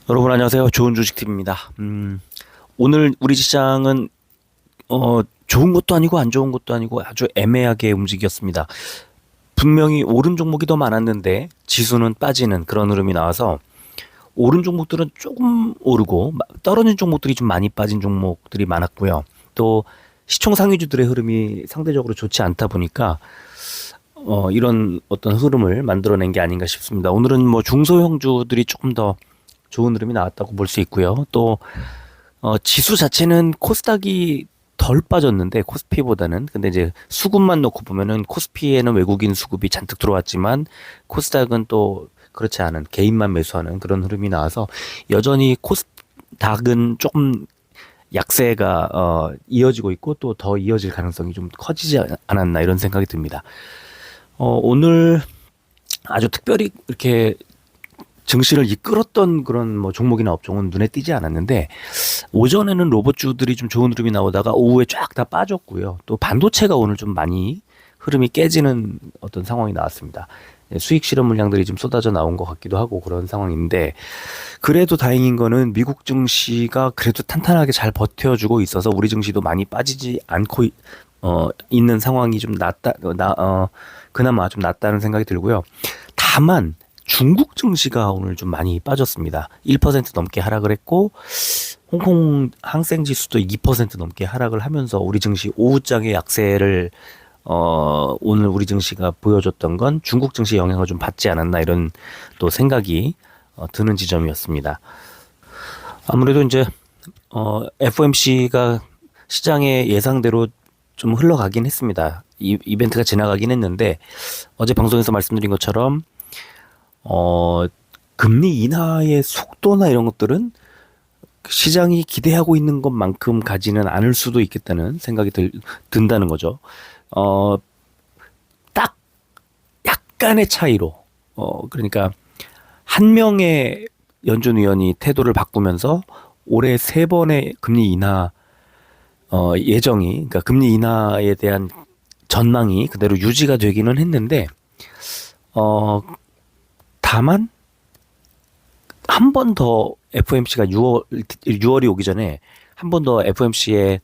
여러분 안녕하세요. 좋은 주식팀입니다. 오늘 우리 시장은 좋은 것도 아니고 안 좋은 것도 아니고 아주 애매하게 움직였습니다. 분명히 오른 종목이 더 많았는데 지수는 빠지는 그런 흐름이 나와서 오른 종목들은 조금 오르고 떨어진 종목들이 좀 많이 빠진 종목들이 많았고요. 또 시총 상위주들의 흐름이 상대적으로 좋지 않다 보니까 이런 어떤 흐름을 만들어낸 게 아닌가 싶습니다. 오늘은 뭐 중소형주들이 조금 더 좋은 흐름이 나왔다고 볼 수 있고요. 또 지수 자체는 코스닥이 덜 빠졌는데 코스피보다는 근데 이제 수급만 놓고 보면은 코스피에는 외국인 수급이 잔뜩 들어왔지만 코스닥은 또 그렇지 않은 개인만 매수하는 그런 흐름이 나와서 여전히 코스닥은 조금 약세가 이어지고 있고 또 더 이어질 가능성이 좀 커지지 않았나 이런 생각이 듭니다. 오늘 아주 특별히 이렇게 증시를 이끌었던 그런 뭐 종목이나 업종은 눈에 띄지 않았는데 오전에는 로봇주들이 좀 좋은 흐름이 나오다가 오후에 쫙 다 빠졌고요. 또 반도체가 오늘 좀 많이 흐름이 깨지는 어떤 상황이 나왔습니다. 수익 실현 물량들이 좀 쏟아져 나온 것 같기도 하고 그런 상황인데 그래도 다행인 거는 미국 증시가 그래도 탄탄하게 잘 버텨주고 있어서 우리 증시도 많이 빠지지 않고 있는 상황이 좀 그나마 좀 낫다는 생각이 들고요. 다만 중국 증시가 오늘 좀 많이 빠졌습니다. 1% 넘게 하락을 했고 홍콩 항생 지수도 2% 넘게 하락을 하면서 우리 증시 오후장의 약세를 오늘 우리 증시가 보여줬던 건 중국 증시 영향을 좀 받지 않았나 이런 또 생각이 드는 지점이었습니다. 아무래도 이제 FOMC가 시장의 예상대로 좀 흘러가긴 했습니다. 이벤트가 지나가긴 했는데 어제 방송에서 말씀드린 것처럼 금리 인하의 속도나 이런 것들은 시장이 기대하고 있는 것만큼 가지는 않을 수도 있겠다는 생각이 든다는 거죠. 딱 약간의 차이로, 그러니까 한 명의 연준 위원이 태도를 바꾸면서 올해 3번의 금리 인하, 예정이, 그러니까 금리 인하에 대한 전망이 그대로 유지가 되기는 했는데, 다만 한 번 더 FOMC가 6월이 오기 전에 한 번 더 FOMC의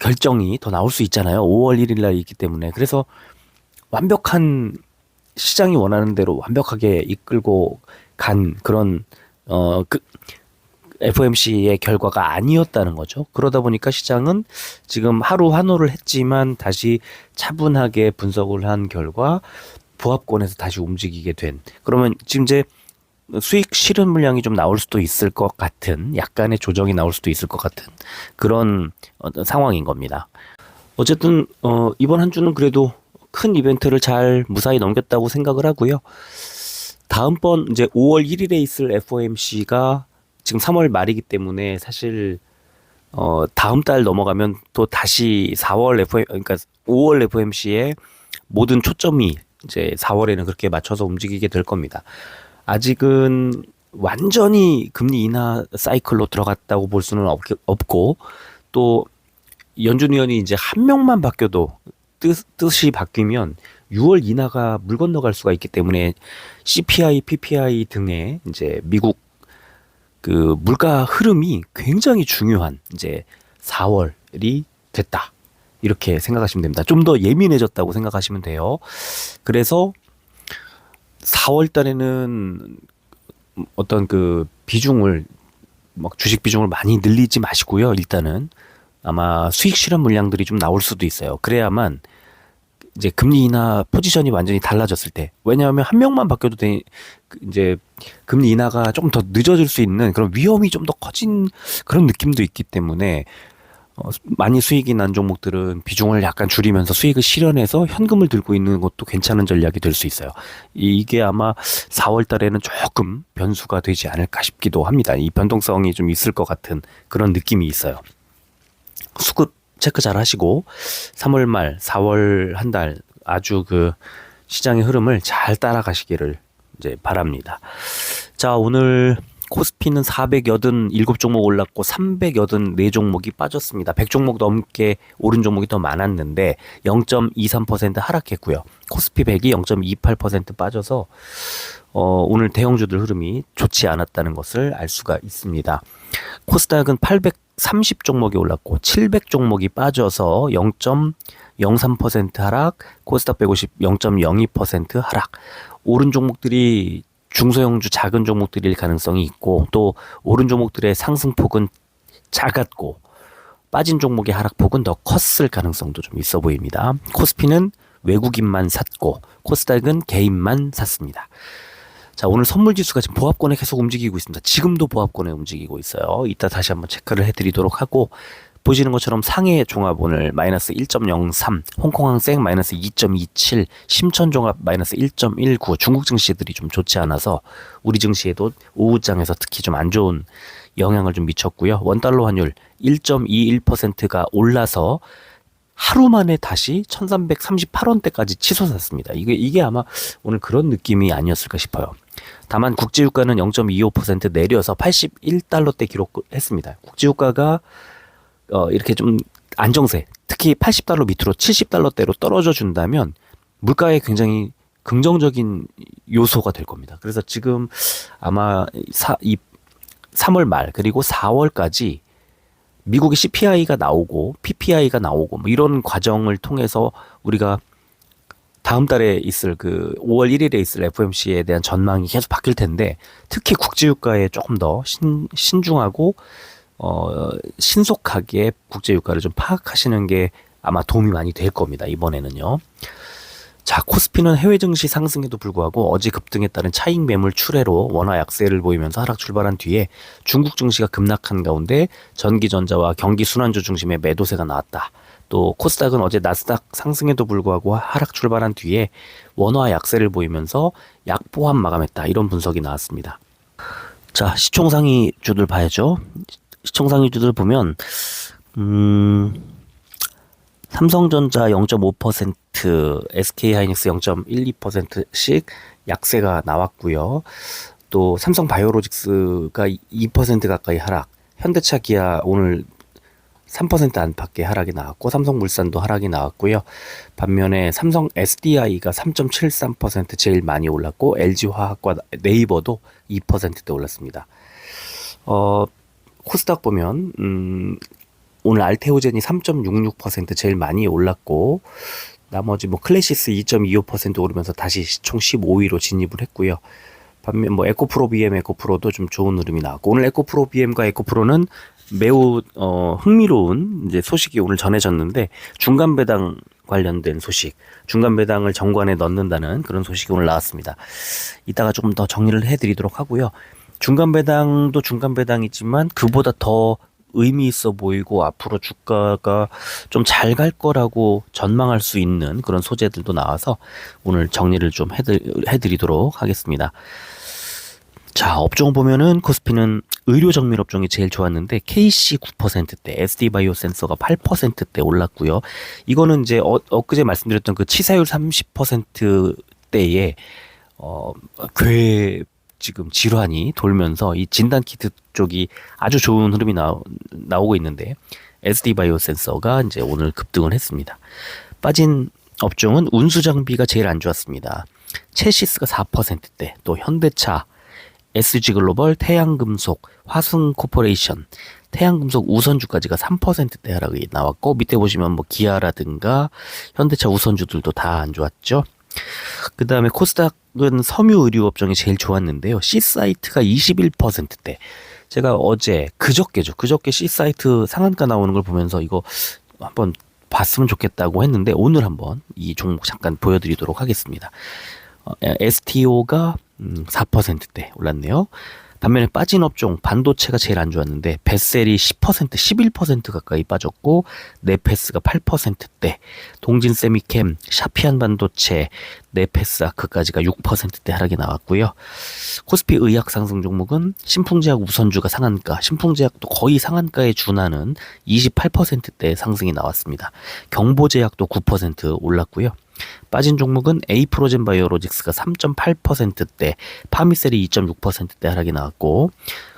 결정이 더 나올 수 있잖아요. 5월 1일 날 있기 때문에. 그래서 완벽한 시장이 원하는 대로 완벽하게 이끌고 간 그런 FOMC의 결과가 아니었다는 거죠. 그러다 보니까 시장은 지금 하루 환호를 했지만 다시 차분하게 분석을 한 결과 보합권에서 다시 움직이게 된. 그러면 지금 이제 수익 실현 물량이 좀 나올 수도 있을 것 같은 약간의 조정이 나올 수도 있을 것 같은 그런 상황인 겁니다. 어쨌든 이번 한 주는 그래도 큰 이벤트를 잘 무사히 넘겼다고 생각을 하고요. 다음번 이제 5월 1일에 있을 FOMC가 지금 3월 말이기 때문에 사실 다음 달 넘어가면 또 다시 4월 그러니까 5월 FOMC에 모든 초점이 이제 4월에는 그렇게 맞춰서 움직이게 될 겁니다. 아직은 완전히 금리 인하 사이클로 들어갔다고 볼 수는 없고 또 연준 위원이 이제 한 명만 바뀌어도 뜻이 바뀌면 6월 인하가 물 건너갈 수가 있기 때문에 CPI, PPI 등의 이제 미국 그 물가 흐름이 굉장히 중요한 이제 4월이 됐다. 이렇게 생각하시면 됩니다. 좀 더 예민해졌다고 생각하시면 돼요. 그래서 4월 달에는 어떤 그 비중을 막 주식 비중을 많이 늘리지 마시고요. 일단은 아마 수익 실현 물량들이 좀 나올 수도 있어요. 그래야만 이제 금리 인하 포지션이 완전히 달라졌을 때, 왜냐하면 한 명만 바뀌어도 이제 금리 인하가 조금 더 늦어질 수 있는 그런 위험이 좀 더 커진 그런 느낌도 있기 때문에 많이 수익이 난 종목들은 비중을 약간 줄이면서 수익을 실현해서 현금을 들고 있는 것도 괜찮은 전략이 될 수 있어요. 이게 아마 4월 달에는 조금 변수가 되지 않을까 싶기도 합니다. 이 변동성이 좀 있을 것 같은 그런 느낌이 있어요. 수급 체크 잘 하시고 3월 말 4월 한 달 아주 그 시장의 흐름을 잘 따라가시기를 이제 바랍니다. 자, 오늘 코스피는 487종목 올랐고 384종목이 빠졌습니다. 100종목 넘게 오른 종목이 더 많았는데 0.23% 하락했고요. 코스피 100이 0.28% 빠져서 오늘 대형주들 흐름이 좋지 않았다는 것을 알 수가 있습니다. 코스닥은 830종목이 올랐고 700종목이 빠져서 0.03% 하락, 코스닥 150 0.02% 하락. 오른 종목들이 중소형주 작은 종목들일 가능성이 있고 또 오른 종목들의 상승폭은 작았고 빠진 종목의 하락폭은 더 컸을 가능성도 좀 있어 보입니다. 코스피는 외국인만 샀고 코스닥은 개인만 샀습니다. 자, 오늘 선물지수가 지금 보합권에 계속 움직이고 있습니다. 지금도 보합권에 움직이고 있어요. 이따 다시 한번 체크를 해드리도록 하고 보시는 것처럼 상해 종합 오늘 마이너스 1.03, 홍콩항생 마이너스 2.27, 심천종합 마이너스 1.19, 중국 증시들이 좀 좋지 않아서 우리 증시에도 오후장에서 특히 좀 안 좋은 영향을 좀 미쳤고요. 원달러 환율 1.21%가 올라서 하루 만에 다시 1338원대까지 치솟았습니다. 이게 아마 오늘 그런 느낌이 아니었을까 싶어요. 다만 국제유가는 0.25% 내려서 81달러대 기록했습니다. 국제유가가 이렇게 좀 안정세, 특히 80달러 밑으로 70달러대로 떨어져 준다면 물가에 굉장히 긍정적인 요소가 될 겁니다. 그래서 지금 아마 3월 말 그리고 4월까지 미국의 CPI가 나오고 PPI가 나오고 뭐 이런 과정을 통해서 우리가 다음 달에 있을 5월 1일에 있을 FOMC에 대한 전망이 계속 바뀔 텐데 특히 국제유가에 조금 더 신중하고 신속하게 국제유가를 좀 파악하시는 게 아마 도움이 많이 될 겁니다. 이번에는요. 자, 코스피는 해외 증시 상승에도 불구하고 어제 급등에 따른 차익 매물 출회로 원화 약세를 보이면서 하락 출발한 뒤에 중국 증시가 급락한 가운데 전기전자와 경기 순환주 중심의 매도세가 나왔다. 또 코스닥은 어제 나스닥 상승에도 불구하고 하락 출발한 뒤에 원화 약세를 보이면서 약보합 마감했다. 이런 분석이 나왔습니다. 자, 시총상위주들 봐야죠. 시총상위주들 보면 삼성전자 0.5%, SK하이닉스 0.12%씩 약세가 나왔고요. 또 삼성바이오로직스가 2% 가까이 하락, 현대차 기아 오늘 3% 안팎의 하락이 나왔고 삼성물산도 하락이 나왔고요. 반면에 삼성 SDI가 3.73% 제일 많이 올랐고 LG화학과 네이버도 2%대 올랐습니다. 코스닥 보면 오늘 알테오젠이 3.66% 제일 많이 올랐고 나머지 뭐 클래시스 2.25% 오르면서 다시 시총 15위로 진입을 했고요. 반면 뭐 에코프로 BM 에코프로도 좀 좋은 흐름이 나왔고 오늘 에코프로 BM과 에코프로는 매우 흥미로운 이제 소식이 오늘 전해졌는데 중간 배당 관련된 소식, 중간 배당을 정관에 넣는다는 그런 소식이 오늘 나왔습니다. 이따가 조금 더 정리를 해드리도록 하고요. 중간 배당도 중간 배당이지만 그보다 더 의미 있어 보이고 앞으로 주가가 좀 잘 갈 거라고 전망할 수 있는 그런 소재들도 나와서 오늘 정리를 좀 해드리도록 하겠습니다. 자, 업종 보면은 코스피는 의료 정밀 업종이 제일 좋았는데 KC 9%대, SD바이오 센서가 8%대 올랐고요. 이거는 이제 엊그제 말씀드렸던 그 치사율 30%대에 지금 질환이 돌면서 이 진단키트 쪽이 아주 좋은 흐름이 나오고 있는데 SD바이오 센서가 이제 오늘 급등을 했습니다. 빠진 업종은 운수장비가 제일 안 좋았습니다. 체시스가 4%대, 또 현대차, SG글로벌, 태양금속, 화승코퍼레이션, 태양금속 우선주까지가 3%대 하락이 나왔고 밑에 보시면 뭐 기아라든가 현대차 우선주들도 다 안 좋았죠. 그 다음에 코스닥은 섬유의료업종이 제일 좋았는데요. C사이트가 21%대. 제가 그저께 C사이트 상한가 나오는 걸 보면서 이거 한번 봤으면 좋겠다고 했는데 오늘 한번 이 종목 잠깐 보여드리도록 하겠습니다. STO가 4%대 올랐네요. 반면에 빠진 업종 반도체가 제일 안 좋았는데 베셀이 10%, 11% 가까이 빠졌고 네페스가 8%대, 동진 세미캠, 샤피안 반도체, 네페스 아크까지가 6%대 하락이 나왔고요. 코스피 의학 상승 종목은 신풍제약 우선주가 상한가, 신풍제약도 거의 상한가에 준하는 28%대 상승이 나왔습니다. 경보제약도 9% 올랐고요. 빠진 종목은 에이프로젠 바이오로직스가 3.8%대, 파미셀이 2.6%대 하락이 나왔고,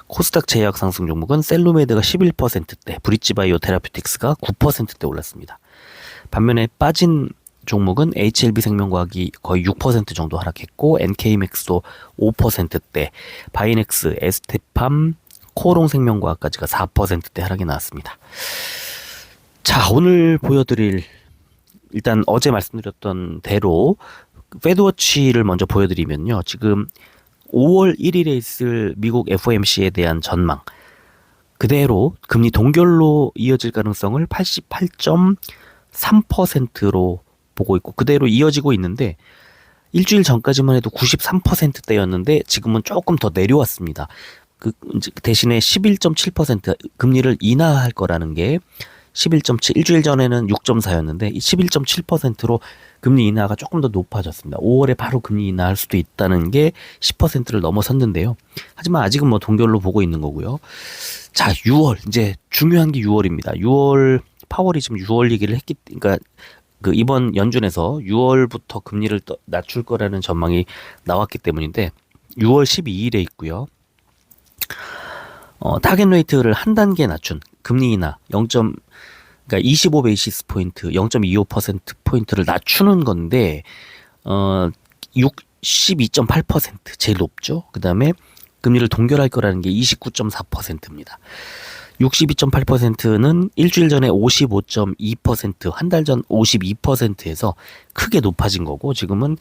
코스닥 제약 상승 종목은 셀로메드가 11%대, 브릿지바이오 테라퓨틱스가 9%대 올랐습니다. 반면에 빠진 종목은 HLB 생명과학이 거의 6% 정도 하락했고, NK맥스도 5%대, 바이넥스, 에스테팜, 코오롱 생명과학까지가 4%대 하락이 나왔습니다. 자, 오늘 보여드릴, 일단 어제 말씀드렸던 대로 페드워치를 먼저 보여드리면요. 지금 5월 1일에 있을 미국 FOMC에 대한 전망, 그대로 금리 동결로 이어질 가능성을 88.3%로 보고 있고, 그대로 이어지고 있는데, 일주일 전까지만 해도 93%대였는데 지금은 조금 더 내려왔습니다. 대신에 11.7% 금리를 인하할 거라는 게 11.7, 일주일 전에는 6.4였는데 11.7%로 금리 인하가 조금 더 높아졌습니다. 5월에 바로 금리 인하할 수도 있다는 게 10%를 넘어섰는데요. 하지만 아직은 뭐 동결로 보고 있는 거고요. 자, 6월, 이제 중요한 게 6월입니다. 6월, 파월이 지금 6월 얘기를 했기, 그러니까 이번 연준에서 6월부터 금리를 낮출 거라는 전망이 나왔기 때문인데, 6월 12일에 있고요. 타겟 레이트를 한 단계 낮춘 금리 인하 그러니까 25 베이시스 포인트 0.25% 포인트를 낮추는 건데 62.8% 제일 높죠. 그다음에 금리를 동결할 거라는 게 29.4%입니다. 62.8%는 일주일 전에 55.2%, 한 달 전 52%에서 크게 높아진 거고, 지금은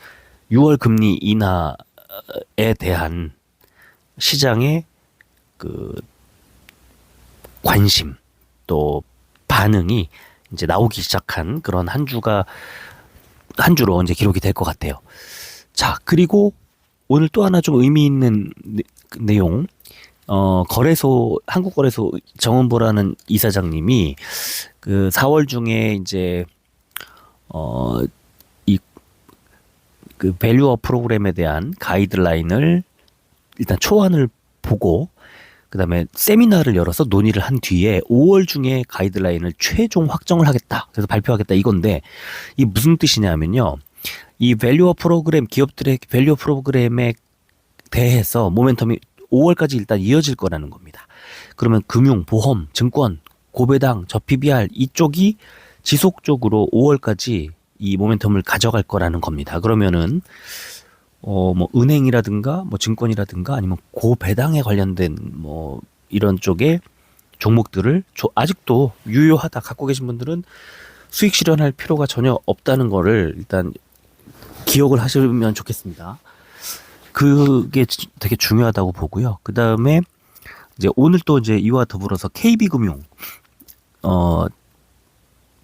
6월 금리 인하에 대한 시장의 관심 또 반응이 이제 나오기 시작한 그런 한 주로 이제 기록이 될 것 같아요. 자, 그리고 오늘 또 하나 좀 의미 있는 내용, 한국거래소 정은보라는 이사장님이 4월 중에 이제 밸류업 프로그램에 대한 가이드라인을 일단 초안을 보고, 그 다음에 세미나를 열어서 논의를 한 뒤에 5월 중에 가이드라인을 최종 확정을 하겠다, 그래서 발표하겠다, 이건데, 이 무슨 뜻이냐면요, 이 밸류업 프로그램, 기업들의 밸류업 프로그램에 대해서 모멘텀이 5월까지 일단 이어질 거라는 겁니다. 그러면 금융, 보험, 증권, 고배당, 저PBR 이쪽이 지속적으로 5월까지 이 모멘텀을 가져갈 거라는 겁니다. 그러면은 뭐 은행이라든가 뭐 증권이라든가 아니면 고배당에 관련된 뭐 이런 쪽의 종목들을 아직도 유효하다 갖고 계신 분들은 수익 실현할 필요가 전혀 없다는 거를 일단 기억을 하시면 좋겠습니다. 그게 되게 중요하다고 보고요. 그 다음에 이제 오늘 또 이제 이와 더불어서 KB금융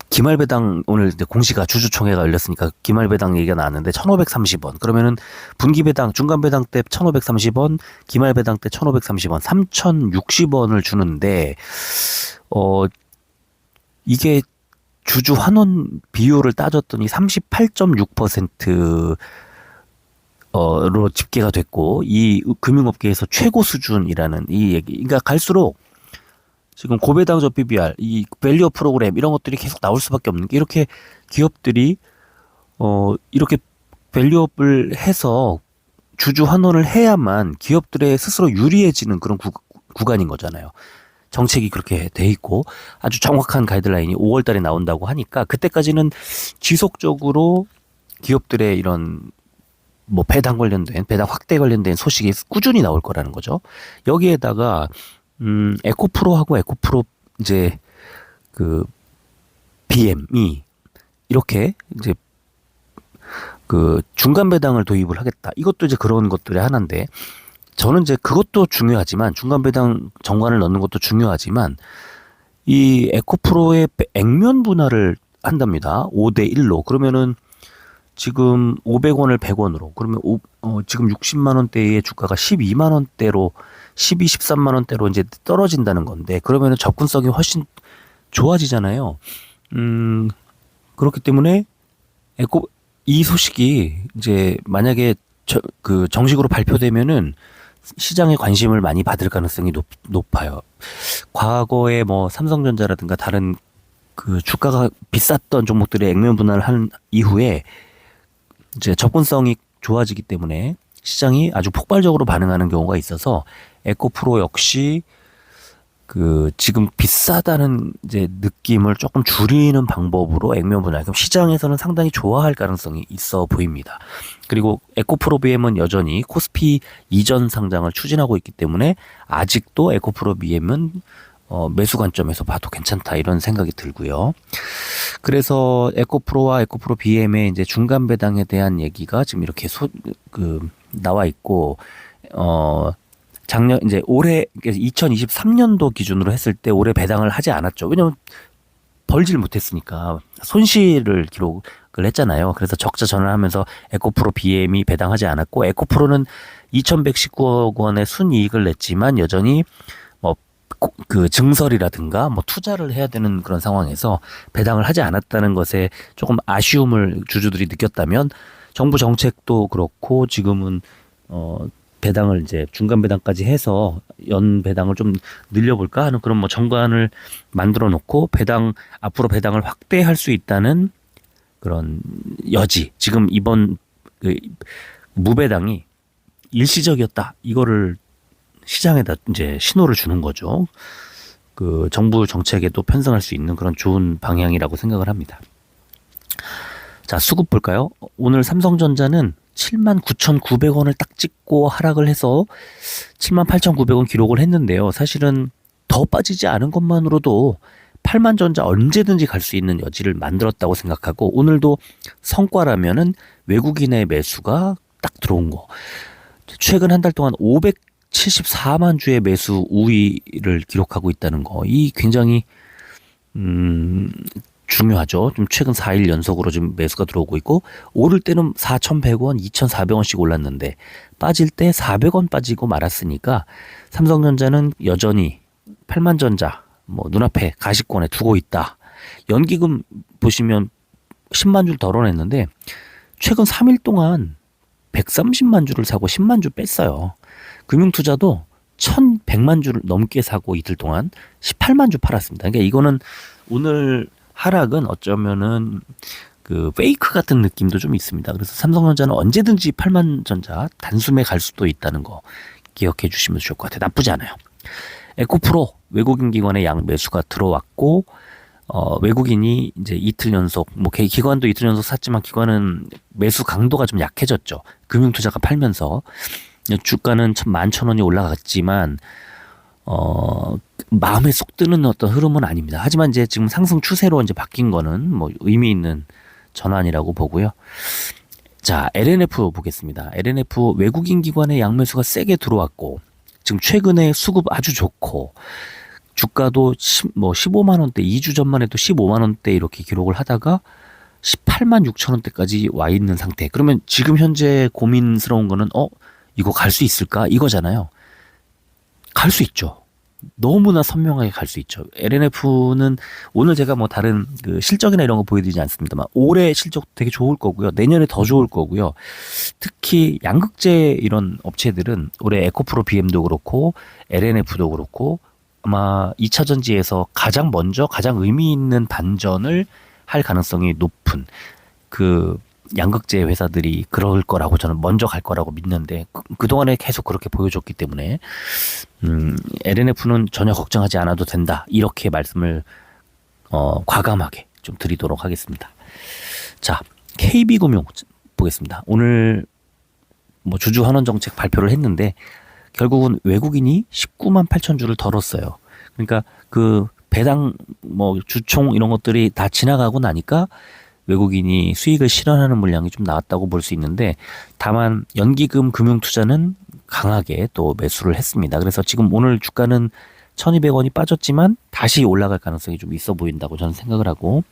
기말배당, 오늘 이제 공시가 주주총회가 열렸으니까 기말배당 얘기가 나왔는데 1,530원. 그러면은 분기배당, 중간배당 때 1,530원, 기말배당 때 1,530원, 3,060원을 주는데 이게 주주 환원 비율을 따졌더니 38.6%로 집계가 됐고, 이 금융업계에서 최고 수준이라는 이 얘기. 그러니까 갈수록 지금 고배당 저PBR, 이 밸류업 프로그램 이런 것들이 계속 나올 수밖에 없는 게, 이렇게 기업들이 이렇게 밸류업을 해서 주주 환원을 해야만 기업들의 스스로 유리해지는 그런 구간인 거잖아요. 정책이 그렇게 돼 있고 아주 정확한 가이드라인이 5월 달에 나온다고 하니까, 그때까지는 지속적으로 기업들의 이런 뭐 배당 확대 관련된 소식이 꾸준히 나올 거라는 거죠. 여기에다가 에코프로하고 에코프로 이제 BM이 이렇게 이제 중간 배당을 도입을 하겠다. 이것도 이제 그런 것들의 하나인데, 저는 이제 그것도 중요하지만, 중간 배당 정관을 넣는 것도 중요하지만, 이 에코프로의 액면 분할을 한답니다. 5대1로. 그러면은 지금 500원을 100원으로. 그러면 지금 60만 원대의 주가가 12만 원대로 13만 원대로 이제 떨어진다는 건데, 그러면은 접근성이 훨씬 좋아지잖아요. 그렇기 때문에 이 소식이 이제 만약에 정식으로 발표되면은 시장의 관심을 많이 받을 가능성이 높아요. 과거에 뭐 삼성전자라든가 다른 주가가 비쌌던 종목들의 액면 분할을 한 이후에 이제 접근성이 좋아지기 때문에 시장이 아주 폭발적으로 반응하는 경우가 있어서 에코프로 역시 그 지금 비싸다는 이제 느낌을 조금 줄이는 방법으로 액면 분할. 시장에서는 상당히 좋아할 가능성이 있어 보입니다. 그리고 에코프로 BM은 여전히 코스피 이전 상장을 추진하고 있기 때문에 아직도 에코프로 BM은 매수 관점에서 봐도 괜찮다 이런 생각이 들고요. 그래서 에코프로와 에코프로 BM의 이제 중간 배당에 대한 얘기가 지금 이렇게 나와 있고 작년 이제 올해 2023년도 기준으로 했을 때 올해 배당을 하지 않았죠. 왜냐면 벌질 못했으니까 손실을 기록을 했잖아요. 그래서 적자 전환하면서 에코프로 BM이 배당하지 않았고 에코프로는 2,119억 원의 순이익을 냈지만 여전히 뭐 그 증설이라든가 뭐 투자를 해야 되는 그런 상황에서 배당을 하지 않았다는 것에 조금 아쉬움을 주주들이 느꼈다면 정부 정책도 그렇고 지금은 배당을 이제 중간 배당까지 해서 연 배당을 좀 늘려볼까 하는 그런 뭐 정관을 만들어 놓고 앞으로 배당을 확대할 수 있다는 그런 여지. 지금 이번 그 무배당이 일시적이었다. 이거를 시장에다 이제 신호를 주는 거죠. 그 정부 정책에도 편성할 수 있는 그런 좋은 방향이라고 생각을 합니다. 자, 수급 볼까요? 오늘 삼성전자는 79,900원을 딱 찍고 하락을 해서 78,900원 기록을 했는데요. 사실은 더 빠지지 않은 것만으로도 8만전자 언제든지 갈 수 있는 여지를 만들었다고 생각하고 오늘도 성과라면은 외국인의 매수가 딱 들어온 거. 최근 한 달 동안 574만 주의 매수 우위를 기록하고 있다는 거. 이 굉장히 중요하죠. 좀 최근 4일 연속으로 지금 매수가 들어오고 있고 오를 때는 4,100원, 2,400원씩 올랐는데 빠질 때 400원 빠지고 말았으니까 삼성전자는 여전히 8만전자 뭐 눈앞에 가시권에 두고 있다. 연기금 보시면 10만 주를 덜어냈는데 최근 3일 동안 130만 주를 사고 10만 주 뺐어요. 금융투자도 1,100만 주를 넘게 사고 이틀 동안 18만 주 팔았습니다. 그러니까 이거는 오늘 하락은 어쩌면은 그 페이크 같은 느낌도 좀 있습니다. 그래서 삼성전자는 언제든지 8만전자 단숨에 갈 수도 있다는 거 기억해 주시면 좋을 것 같아요. 나쁘지 않아요. 에코프로 외국인 기관의 양 매수가 들어왔고 외국인이 이제 이틀 연속 뭐 기관도 이틀 연속 샀지만 기관은 매수 강도가 좀 약해졌죠. 금융투자가 팔면서 주가는 11,000원이 올라갔지만 마음에 쏙 드는 어떤 흐름은 아닙니다. 하지만 이제 지금 상승 추세로 이제 바뀐 거는 뭐 의미 있는 전환이라고 보고요. 자, LNF 보겠습니다. LNF 외국인 기관의 양매수가 세게 들어왔고 지금 최근에 수급 아주 좋고 주가도 15만 원대 2주 전만 해도 15만 원대 이렇게 기록을 하다가 18만 6천 원대까지 와 있는 상태. 그러면 지금 현재 고민스러운 거는 이거 갈 수 있을까? 이거잖아요. 갈 수 있죠. 너무나 선명하게 갈 수 있죠. LNF는 오늘 제가 뭐 다른 그 실적이나 이런 거 보여드리지 않습니다만 올해 실적 되게 좋을 거고요. 내년에 더 좋을 거고요. 특히 양극재 이런 업체들은 올해 에코프로 BM도 그렇고 LNF도 그렇고 아마 2차 전지에서 가장 먼저 가장 의미 있는 반전을 할 가능성이 높은 그 양극재 회사들이 그럴 거라고 저는 먼저 갈 거라고 믿는데 그동안에 계속 그렇게 보여줬기 때문에 LNF는 전혀 걱정하지 않아도 된다. 이렇게 말씀을 과감하게 좀 드리도록 하겠습니다. 자, KB금융 보겠습니다. 오늘 뭐 주주 환원 정책 발표를 했는데 결국은 외국인이 19만 8천 주를 덜었어요. 그러니까 그 배당 뭐 주총 이런 것들이 다 지나가고 나니까 외국인이 수익을 실현하는 물량이 좀 나왔다고 볼 수 있는데 다만 연기금 금융투자는 강하게 또 매수를 했습니다. 그래서 지금 오늘 주가는 1,200원이 빠졌지만 다시 올라갈 가능성이 좀 있어 보인다고 저는 생각을 하고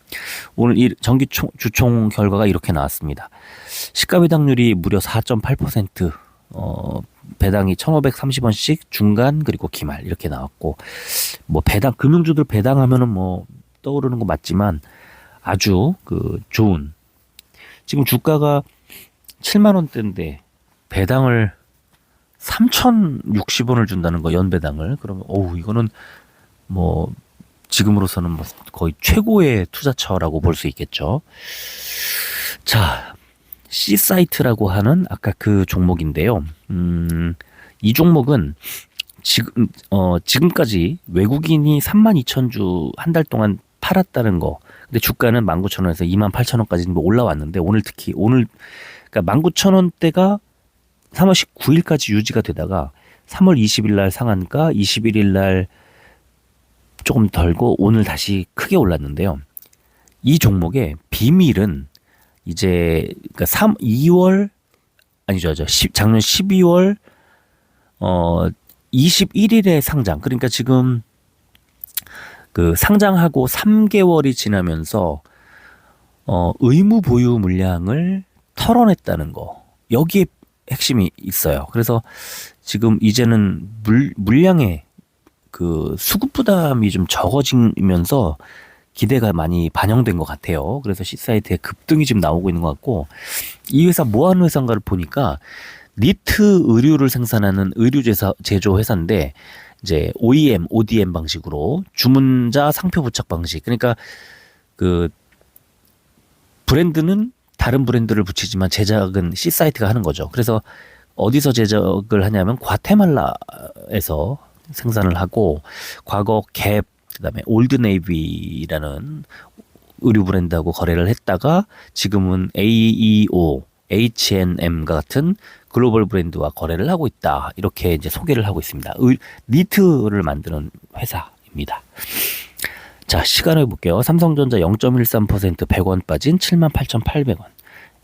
오늘 이 정기 주총 결과가 이렇게 나왔습니다. 시가 배당률이 무려 4.8%, 배당이 1,530원씩 중간 그리고 기말 이렇게 나왔고 뭐 배당 금융주들 배당하면은 뭐 떠오르는 거 맞지만 아주 그 좋은 지금 주가가 7만 원대인데 배당을 3,060원을 준다는 거 연배당을 그러면 이거는 뭐 지금으로서는 뭐 거의 최고의 투자처라고 볼 수 있겠죠. 자, C사이트라고 하는 아까 그 종목인데요. 이 종목은 지금까지 외국인이 32,000주 한 달 동안 팔았다는 거. 근데 주가는 19,000원에서 28,000원까지 뭐 올라왔는데 오늘 그러니까 19,000원대가 3월 19일까지 유지가 되다가 3월 20일 날 상한가, 21일 날 조금 덜고 오늘 다시 크게 올랐는데요. 이 종목의 비밀은 이제 그러니까 2월 아니죠, 작년 12월 21일에 상장. 그러니까 지금 그 상장하고 3개월이 지나면서 의무 보유 물량을 털어냈다는 거. 여기에 핵심이 있어요. 그래서 지금 이제는 물량의 그 수급 부담이 좀 적어지면서 기대가 많이 반영된 것 같아요. 그래서 C사이트에 급등이 지금 나오고 있는 것 같고, 이 회사 뭐 하는 회사인가를 보니까 니트 의류를 생산하는 의류 제조 회사인데, 이제 OEM, ODM 방식으로 주문자 상표 부착 방식. 그러니까 그 브랜드는 다른 브랜드를 붙이지만 제작은 C사이트가 하는 거죠. 그래서 어디서 제작을 하냐면 과테말라에서 생산을 하고, 과거 갭, 그다음에 올드네이비라는 의류 브랜드하고 거래를 했다가 지금은 AEO, H&M 같은 글로벌 브랜드와 거래를 하고 있다. 이렇게 이제 소개를 하고 있습니다. 니트를 만드는 회사입니다. 자, 시간을 볼게요. 삼성전자 0.13% 100원 빠진 78,800원.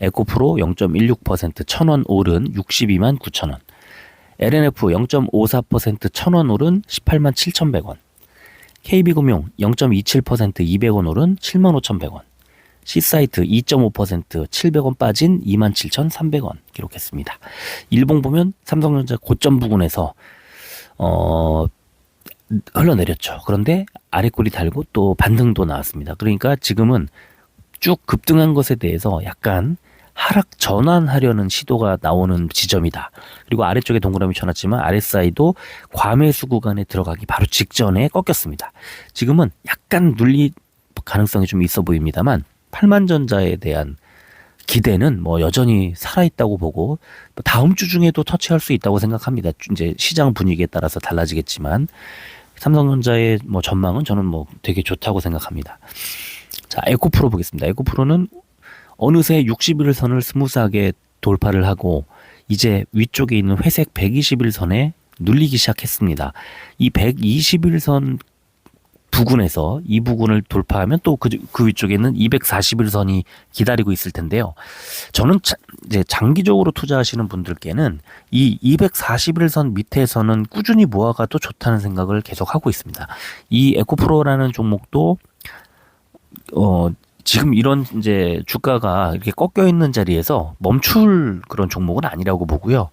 에코프로 0.16% 1,000원 오른 62만 9천원. LNF 0.54% 1,000원 오른 18만 7,100원. KB금융 0.27% 200원 오른 75,100원. C사이트 2.5% 700원 빠진 27,300원 기록했습니다. 일봉 보면 삼성전자 고점 부근에서 흘러내렸죠. 그런데 아래 꼬리 달고 또 반등도 나왔습니다. 그러니까 지금은 쭉 급등한 것에 대해서 약간 하락 전환하려는 시도가 나오는 지점이다. 그리고 아래쪽에 동그라미 쳐놨지만 RSI도 과매수 구간에 들어가기 바로 직전에 꺾였습니다. 지금은 약간 눌릴 가능성이 좀 있어 보입니다만, 팔만전자에 대한 기대는 뭐 여전히 살아있다고 보고, 다음 주 중에도 터치할 수 있다고 생각합니다. 이제 시장 분위기에 따라서 달라지겠지만 삼성전자의 뭐 전망은 저는 뭐 되게 좋다고 생각합니다. 자, 에코프로 보겠습니다. 에코프로는 어느새 61선을 스무스하게 돌파를 하고 이제 위쪽에 있는 회색 121선에 눌리기 시작했습니다. 이 121선 부근에서 이 부근을 돌파하면 또 그 위쪽에 있는 241선이 기다리고 있을 텐데요. 저는 이제 장기적으로 투자하시는 분들께는 이 241선 밑에서는 꾸준히 모아가도 좋다는 생각을 계속 하고 있습니다. 이 에코프로라는 종목도 지금 이런 이제 주가가 이렇게 꺾여 있는 자리에서 멈출 그런 종목은 아니라고 보고요.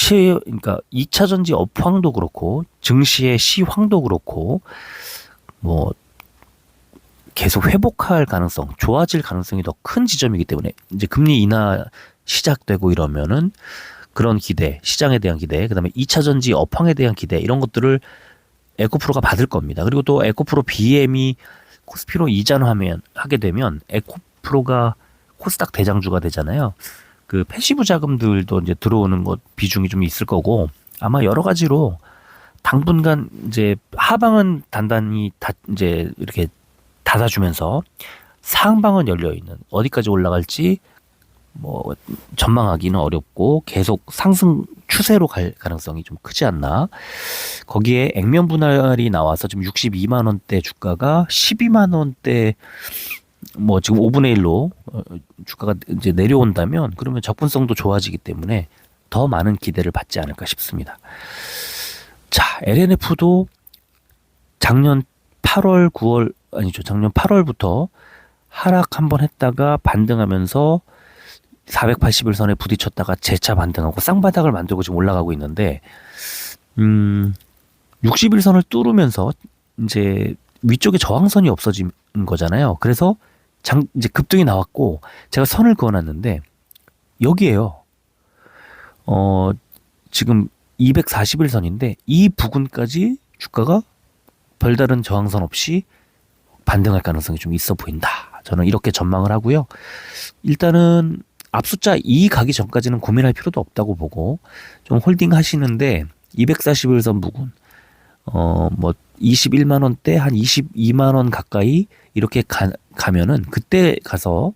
그러니까 2차 전지 업황도 그렇고 증시의 시황도 그렇고 뭐 계속 회복할 가능성, 좋아질 가능성이 더 큰 지점이기 때문에 이제 금리 인하 시작되고 이러면은 그런 기대, 시장에 대한 기대, 그다음에 2차 전지 업황에 대한 기대, 이런 것들을 에코프로가 받을 겁니다. 그리고 또 에코프로 BM이 코스피로 이전하면 하게 되면 에코프로가 코스닥 대장주가 되잖아요. 그 패시브 자금들도 이제 들어오는 것 비중이 좀 있을 거고, 아마 여러 가지로 당분간 이제 하방은 단단히 이제 이렇게 닫아주면서 상방은 열려 있는, 어디까지 올라갈지 뭐 전망하기는 어렵고 계속 상승 추세로 갈 가능성이 좀 크지 않나. 거기에 액면 분할이 나와서 지금 62만 원대 주가가 12만 원대, 뭐 지금 5분의 1로 주가가 이제 내려온다면 그러면 접근성도 좋아지기 때문에 더 많은 기대를 받지 않을까 싶습니다. 자, LNF도 작년 8월부터 하락 한번 했다가 반등하면서 481선에 부딪혔다가 재차 반등하고 쌍바닥을 만들고 지금 올라가고 있는데, 61선을 뚫으면서 이제 위쪽에 저항선이 없어진 거잖아요. 그래서 이제 급등이 나왔고 제가 선을 그어놨는데 여기에요. 지금 241선인데 이 부근까지 주가가 별다른 저항선 없이 반등할 가능성이 좀 있어 보인다. 저는 이렇게 전망을 하고요. 일단은 앞숫자 2 가기 전까지는 고민할 필요도 없다고 보고 좀 홀딩 하시는데 241선 부근 뭐 21만 원대 한 22만 원 가까이 이렇게 가면은 그때 가서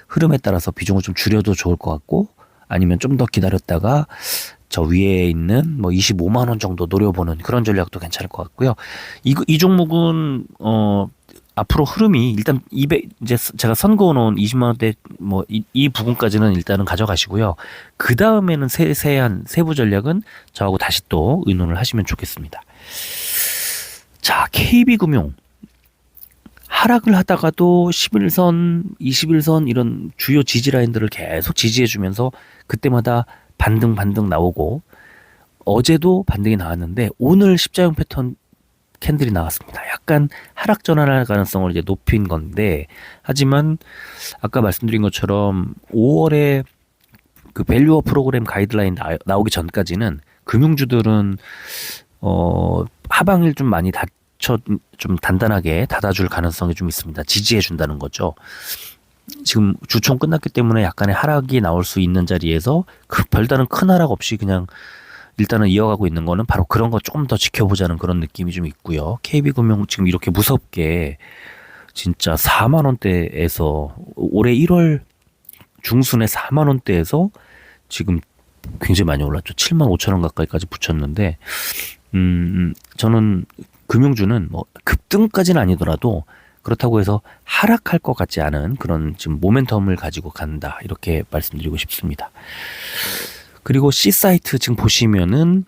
흐름에 따라서 비중을 좀 줄여도 좋을 것 같고 아니면 좀 더 기다렸다가 저 위에 있는 뭐 25만 원 정도 노려보는 그런 전략도 괜찮을 것 같고요. 이 종목은 앞으로 흐름이 일단 200 이제 제가 선그어 놓은 20만 원대 뭐 이 부분까지는 일단은 가져가시고요. 그 다음에는 세세한 세부 전략은 저하고 다시 또 의논을 하시면 좋겠습니다. 자, KB금융 하락을 하다가도 11선, 21선 이런 주요 지지 라인들을 계속 지지해주면서 그때마다 반등 나오고 어제도 반등이 나왔는데 오늘 십자형 패턴 캔들이 나왔습니다. 약간 하락 전환할 가능성을 이제 높인 건데 하지만 아까 말씀드린 것처럼 5월에 그 밸류어 프로그램 가이드라인 나오기 전까지는 금융주들은 하방을 좀 많이 좀 단단하게 닫아줄 가능성이 좀 있습니다. 지지해 준다는 거죠. 지금 주총 끝났기 때문에 약간의 하락이 나올 수 있는 자리에서 별다른 큰 하락 없이 그냥 일단은 이어가고 있는 거는 바로 그런 거 조금 더 지켜보자는 그런 느낌이 좀 있고요. KB금융 지금 이렇게 무섭게 진짜 4만 원대에서 올해 1월 중순에 4만 원대에서 지금 굉장히 많이 올랐죠. 7만 5천 원 가까이까지 붙였는데 저는 금융주는 뭐 급등까지는 아니더라도 그렇다고 해서 하락할 것 같지 않은 그런 지금 모멘텀을 가지고 간다 이렇게 말씀드리고 싶습니다. 그리고 C사이트 지금 보시면은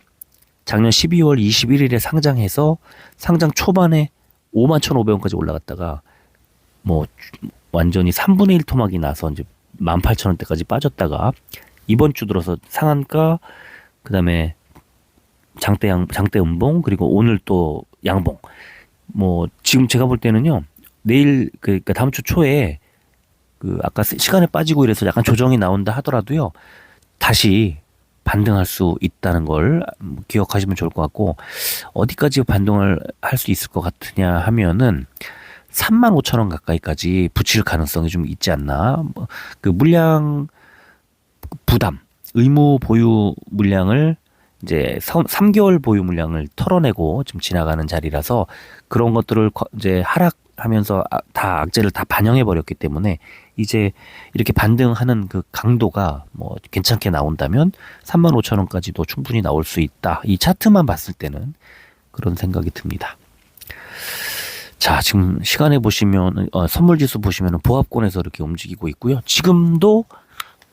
작년 12월 21일에 상장해서 상장 초반에 51,500원까지 올라갔다가 뭐 완전히 3분의 1 토막이 나서 이제 18,000원대까지 빠졌다가 이번 주 들어서 상한가 그다음에 장대 음봉 그리고 오늘 또 양봉 뭐 지금 제가 볼 때는요 내일 그러니까 다음 주 초에 그 아까 시간에 빠지고 이래서 약간 조정이 나온다 하더라도요 다시 반등할 수 있다는 걸 기억하시면 좋을 것 같고 어디까지 반등을 할 수 있을 것 같으냐 하면은 35,000원 가까이까지 붙일 가능성이 좀 있지 않나. 그 물량 부담 의무 보유 물량을 이제 3개월 보유 물량을 털어내고 지금 지나가는 자리라서 그런 것들을 이제 하락하면서 다 악재를 다 반영해 버렸기 때문에 이제 이렇게 반등하는 그 강도가 뭐 괜찮게 나온다면 35,000원까지도 충분히 나올 수 있다. 이 차트만 봤을 때는 그런 생각이 듭니다. 자, 지금 시간에 보시면 선물지수 보시면 보합권에서 이렇게 움직이고 있고요. 지금도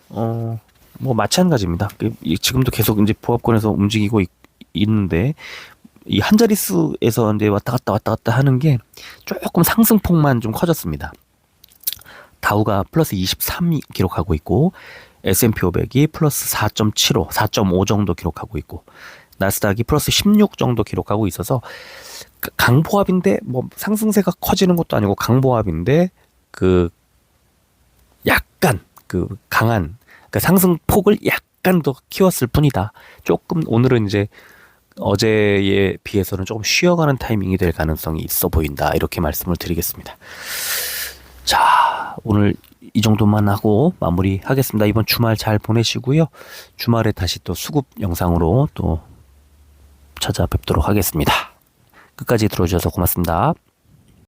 뭐 마찬가지입니다. 지금도 계속 이제 보합권에서 움직이고 있는데 이 한 자릿수에서 이제 왔다 갔다 하는 게 조금 상승폭만 좀 커졌습니다. 다우가 플러스 23 기록하고 있고 S&P 500이 플러스 4.75, 4.5 정도 기록하고 있고 나스닥이 플러스 16 정도 기록하고 있어서 강보합인데 뭐 상승세가 커지는 것도 아니고 강보합인데 그 약간 그 강한 그 상승폭을 약간 더 키웠을 뿐이다. 조금 오늘은 이제 어제에 비해서는 조금 쉬어가는 타이밍이 될 가능성이 있어 보인다. 이렇게 말씀을 드리겠습니다. 자, 오늘 이 정도만 하고 마무리하겠습니다. 이번 주말 잘 보내시고요. 주말에 다시 또 수급 영상으로 또 찾아뵙도록 하겠습니다. 끝까지 들어주셔서 고맙습니다.